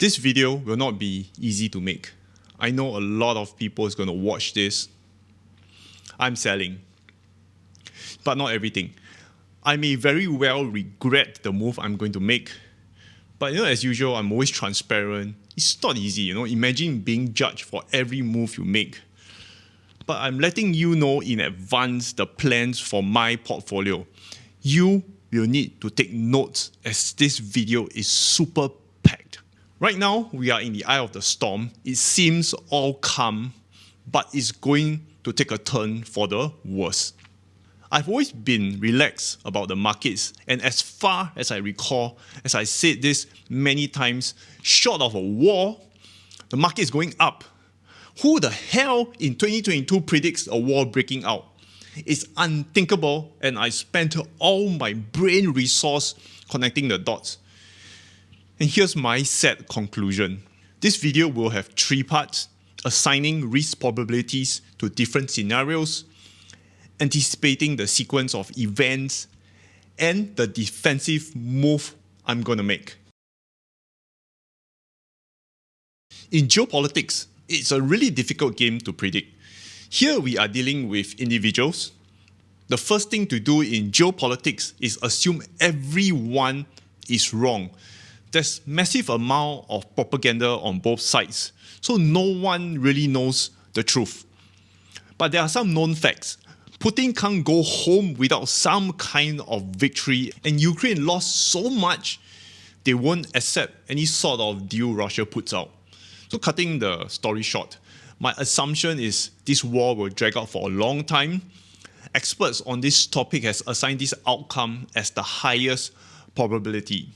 This video will not be easy to make. I know a lot of people is going to watch this. I'm selling, but not everything. I may very well regret the move I'm going to make, but as usual, I'm always transparent. It's not easy, Imagine being judged for every move you make. But I'm letting you know in advance the plans for my portfolio. You will need to take notes as this video is super packed. Right now, we are in the eye of the storm. It seems all calm, but it's going to take a turn for the worse. I've always been relaxed about the markets, and as far as I recall, as I said this many times, short of a war, the market is going up. Who the hell in 2022 predicts a war breaking out? It's unthinkable, and I spent all my brain resource connecting the dots. And here's my sad conclusion. This video will have 3 parts: assigning risk probabilities to different scenarios, anticipating the sequence of events, and the defensive move I'm going to make. In geopolitics, it's a really difficult game to predict. Here we are dealing with individuals. The first thing to do in geopolitics is assume everyone is wrong. There's massive amount of propaganda on both sides, so no one really knows the truth. But there are some known facts. Putin can't go home without some kind of victory, and Ukraine lost so much, they won't accept any sort of deal Russia puts out. So cutting the story short, my assumption is this war will drag out for a long time. Experts on this topic has assigned this outcome as the highest probability.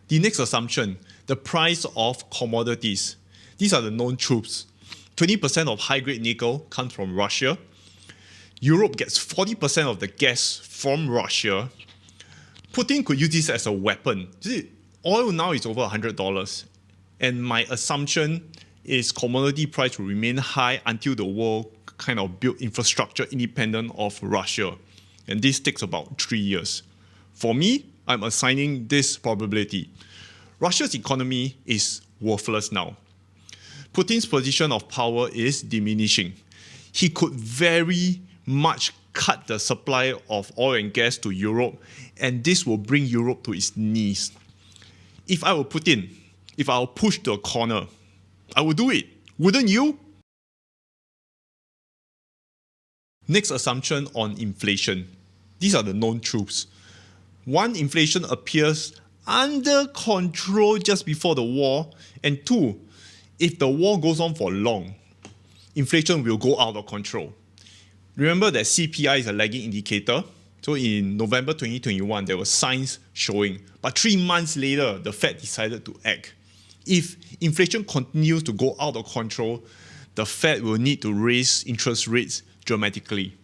The next assumption, the price of commodities. These are the known truths. 20% of high-grade nickel comes from Russia. Europe gets 40% of the gas from Russia. Putin could use this as a weapon. Oil now is over $100. And my assumption is commodity price will remain high until the world kind of build infrastructure independent of Russia. And this takes about 3 years. For me, I'm assigning this probability. Russia's economy is worthless now. Putin's position of power is diminishing. He could very much cut the supply of oil and gas to Europe, and this will bring Europe to its knees. If I were Putin, if I were pushed to a corner, I would do it. Wouldn't you? Next assumption on inflation. These are the known truths. 1, inflation appears under control just before the war, and 2, if the war goes on for long, inflation will go out of control. Remember that CPI is a lagging indicator. So in November 2021, there were signs showing, but 3 months later, the Fed decided to act. If inflation continues to go out of control, the Fed will need to raise interest rates dramatically.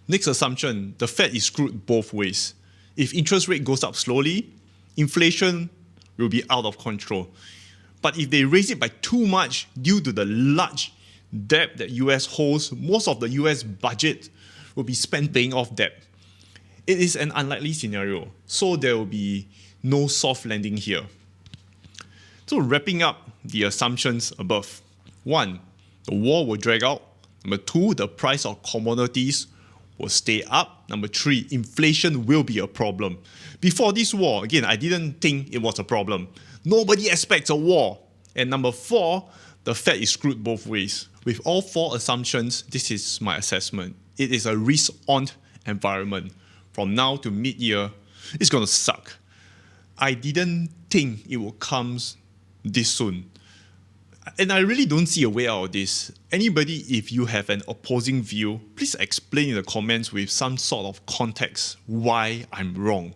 Next assumption, the Fed is screwed both ways. If interest rate goes up slowly, inflation will be out of control. But if they raise it by too much due to the large debt that US holds, most of the US budget will be spent paying off debt. It is an unlikely scenario, so there will be no soft landing here. So wrapping up the assumptions above. 1, the war will drag out. Number 2, the price of commodities will stay up. Number 3, inflation will be a problem. Before this war, again, I didn't think it was a problem. Nobody expects a war. And number 4, the Fed is screwed both ways. With all 4 assumptions, this is my assessment. It is a risk-on environment. From now to mid-year, it's going to suck. I didn't think it would come this soon. And I really don't see a way out of this. Anybody, if you have an opposing view, please explain in the comments with some sort of context why I'm wrong.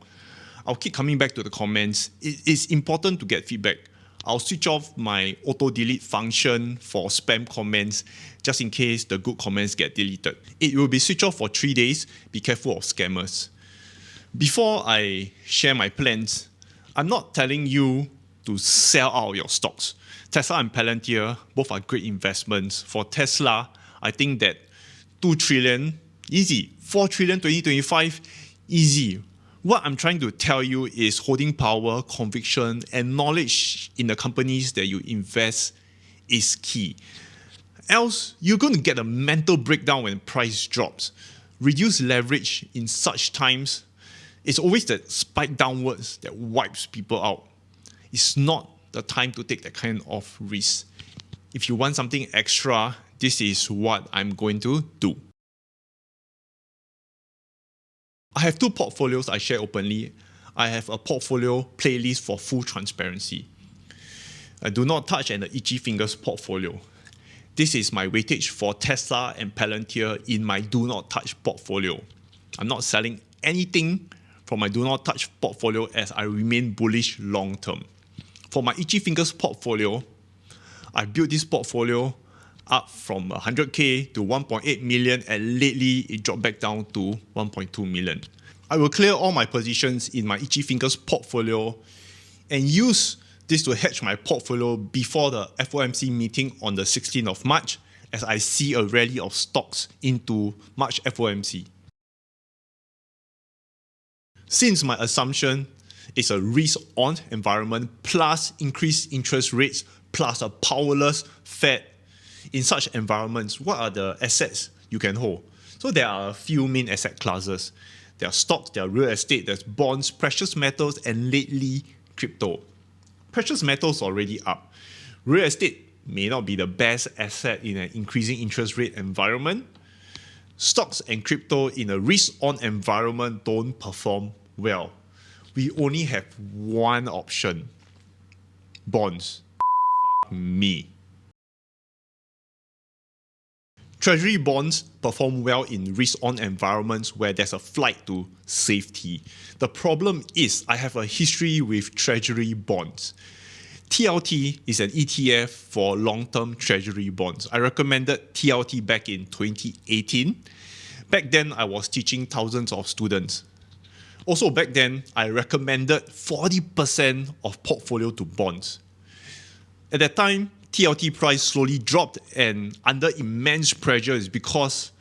I'll keep coming back to the comments. It is important to get feedback. I'll switch off my auto-delete function for spam comments just in case the good comments get deleted. It will be switched off for 3 days. Be careful of scammers. Before I share my plans, I'm not telling you to sell out your stocks. Tesla and Palantir, both are great investments. For Tesla, I think that 2 trillion, easy. 4 trillion 2025, easy. What I'm trying to tell you is holding power, conviction, and knowledge in the companies that you invest is key. Else, you're going to get a mental breakdown when price drops. Reduce leverage in such times. It's always that spike downwards that wipes people out. It's not the time to take that kind of risk. If you want something extra, this is what I'm going to do. I have two portfolios I share openly. I have a portfolio playlist for full transparency. I do not touch an Itchy Fingers portfolio. This is my weightage for Tesla and Palantir in my do not touch portfolio. I'm not selling anything from my do not touch portfolio as I remain bullish long term. For my Itchy Fingers portfolio, I built this portfolio up from 100k to 1.8 million, and lately it dropped back down to 1.2 million. I will clear all my positions in my Itchy Fingers portfolio and use this to hedge my portfolio before the FOMC meeting on the 16th of March, as I see a rally of stocks into March FOMC. Since my assumption is a risk-on environment plus increased interest rates plus a powerless Fed, in such environments, what are the assets you can hold? So there are a few main asset classes. There are stocks, there are real estate, there's bonds, precious metals, and lately crypto. Precious metals already up. Real estate may not be the best asset in an increasing interest rate environment. Stocks and crypto in a risk-on environment don't perform well. We only have one option: bonds. Me. Treasury bonds perform well in risk-on environments where there's a flight to safety. The problem is I have a history with treasury bonds. TLT is an ETF for long-term treasury bonds. I recommended TLT back in 2018. Back then, I was teaching thousands of students. Also back then, I recommended 40% of portfolio to bonds. At that time, TLT price slowly dropped and under immense pressure is because,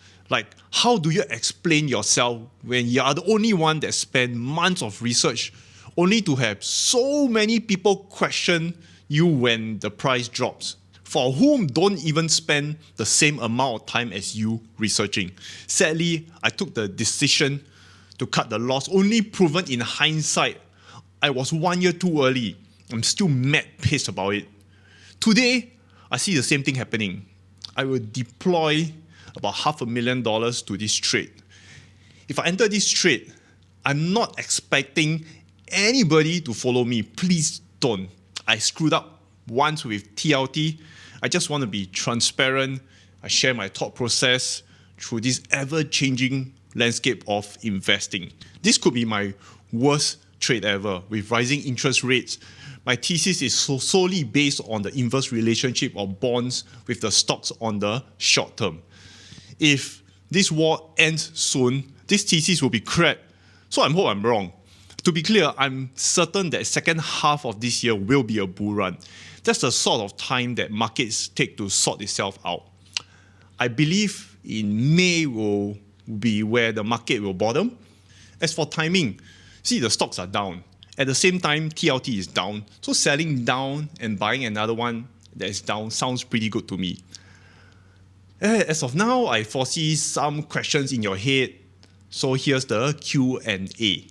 how do you explain yourself when you are the only one that spent months of research only to have so many people question you when the price drops, for whom don't even spend the same amount of time as you researching? Sadly, I took the decision to cut the loss, only proven in hindsight I was 1 year too early. I'm still mad pissed about it. Today, I see the same thing happening. I will deploy about $500,000 to this trade. If I enter this trade, I'm not expecting anybody to follow me. Please don't. I screwed up once with TLT. I just want to be transparent. I share my thought process through this ever-changing landscape of investing. This could be my worst trade ever with rising interest rates. My thesis is solely based on the inverse relationship of bonds with the stocks on the short term. If this war ends soon, this thesis will be correct. So I hope I'm wrong. To be clear, I'm certain that second half of this year will be a bull run. That's the sort of time that markets take to sort itself out. I believe in May will be where the market will bottom. As for timing, see, the stocks are down. At the same time, TLT is down. So selling down and buying another one that is down sounds pretty good to me. As of now, I foresee some questions in your head. So here's the Q&A.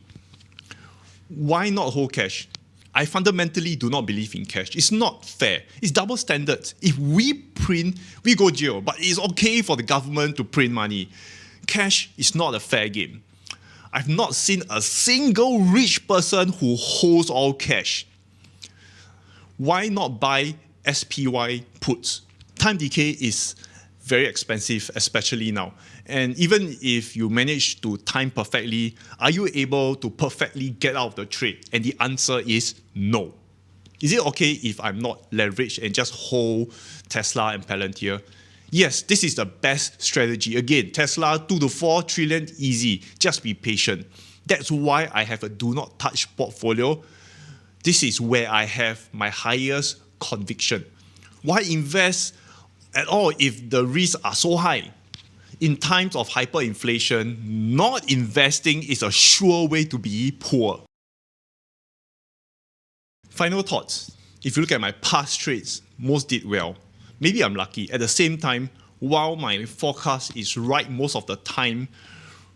Why not hold cash? I fundamentally do not believe in cash. It's not fair. It's double standards. If we print, we go jail. But it's okay for the government to print money. Cash is not a fair game. I've not seen a single rich person who holds all cash. Why not buy SPY puts? Time decay is very expensive, especially now. And even if you manage to time perfectly, are you able to perfectly get out of the trade? And the answer is no. Is it okay if I'm not leveraged and just hold Tesla and Palantir? Yes, this is the best strategy. Again, Tesla 2 to 4 trillion easy. Just be patient. That's why I have a do not touch portfolio. This is where I have my highest conviction. Why invest at all if the risks are so high? In times of hyperinflation, not investing is a sure way to be poor. Final thoughts. If you look at my past trades, most did well. Maybe I'm lucky. At the same time, while my forecast is right most of the time,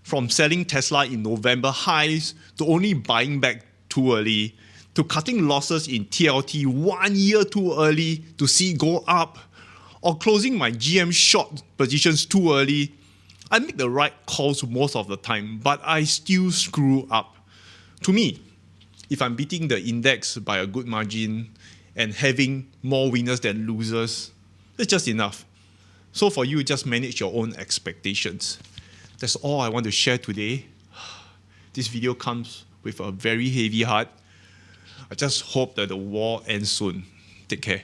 from selling Tesla in November highs to only buying back too early, to cutting losses in TLT 1 year too early to see it go up, or closing my GM short positions too early, I make the right calls most of the time, but I still screw up. To me, if I'm beating the index by a good margin and having more winners than losers, it's just enough. So for you, just manage your own expectations. That's all I want to share today. This video comes with a very heavy heart. I just hope that the war ends soon. Take care.